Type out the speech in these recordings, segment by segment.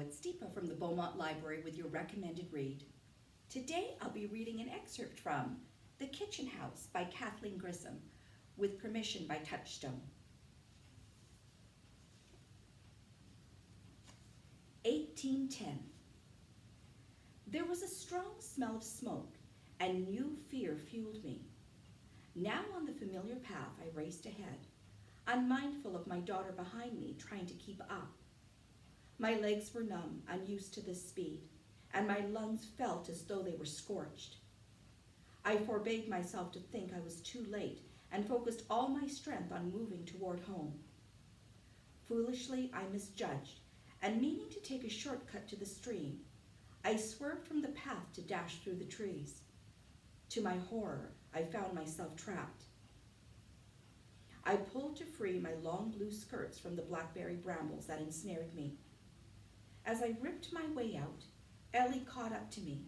it's Deepa from the Beaumont Library with your recommended read. Today I'll be reading an excerpt from The Kitchen House by Kathleen Grissom, with permission by Touchstone. 1810. There was a strong smell of smoke, and new fear fueled me. Now on the familiar path I raced ahead, unmindful of my daughter behind me trying to keep up. My legs were numb, unused to this speed, and my lungs felt as though they were scorched. I forbade myself to think I was too late and focused all my strength on moving toward home. Foolishly, I misjudged, and meaning to take a shortcut to the stream, I swerved from the path to dash through the trees. To my horror, I found myself trapped. I pulled to free my long blue skirts from the blackberry brambles that ensnared me. As I ripped my way out, Ellie caught up to me.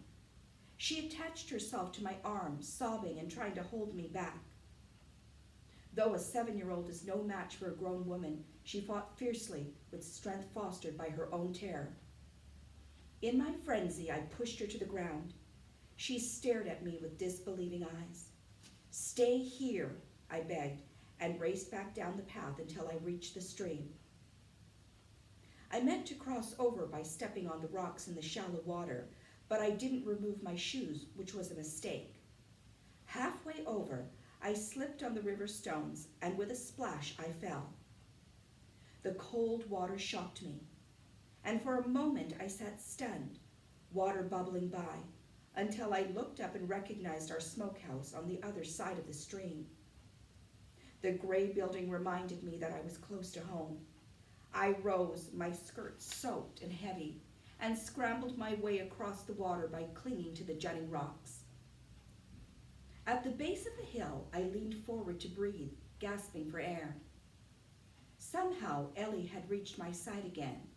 She attached herself to my arms, sobbing and trying to hold me back. Though a 7-year-old is no match for a grown woman, she fought fiercely with strength fostered by her own terror. In my frenzy, I pushed her to the ground. She stared at me with disbelieving eyes. "Stay here," I begged, and raced back down the path until I reached the stream. I meant to cross over by stepping on the rocks in the shallow water, but I didn't remove my shoes, which was a mistake. Halfway over, I slipped on the river stones, and with a splash, I fell. The cold water shocked me, and for a moment I sat stunned, water bubbling by, until I looked up and recognized our smokehouse on the other side of the stream. The gray building reminded me that I was close to home. I rose, my skirts soaked and heavy, and scrambled my way across the water by clinging to the jutting rocks. At the base of the hill, I leaned forward to breathe, gasping for air. Somehow, Ellie had reached my side again,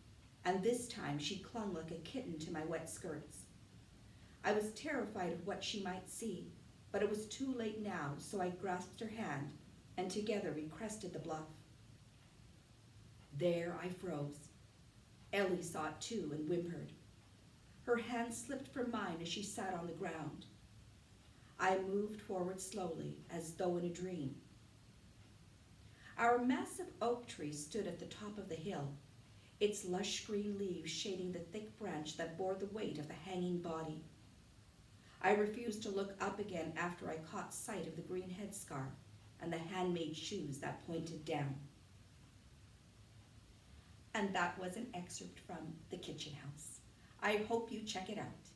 and this time she clung like a kitten to my wet skirts. I was terrified of what she might see, but it was too late now, so I grasped her hand, and together we crested the bluff. There I froze. Ellie saw it too and whimpered. Her hand slipped from mine as she sat on the ground. I moved forward slowly, as though in a dream. Our massive oak tree stood at the top of the hill, its lush green leaves shading the thick branch that bore the weight of the hanging body. I refused to look up again after I caught sight of the green headscarf and the handmade shoes that pointed down. And that was an excerpt from The Kitchen House. I hope you check it out.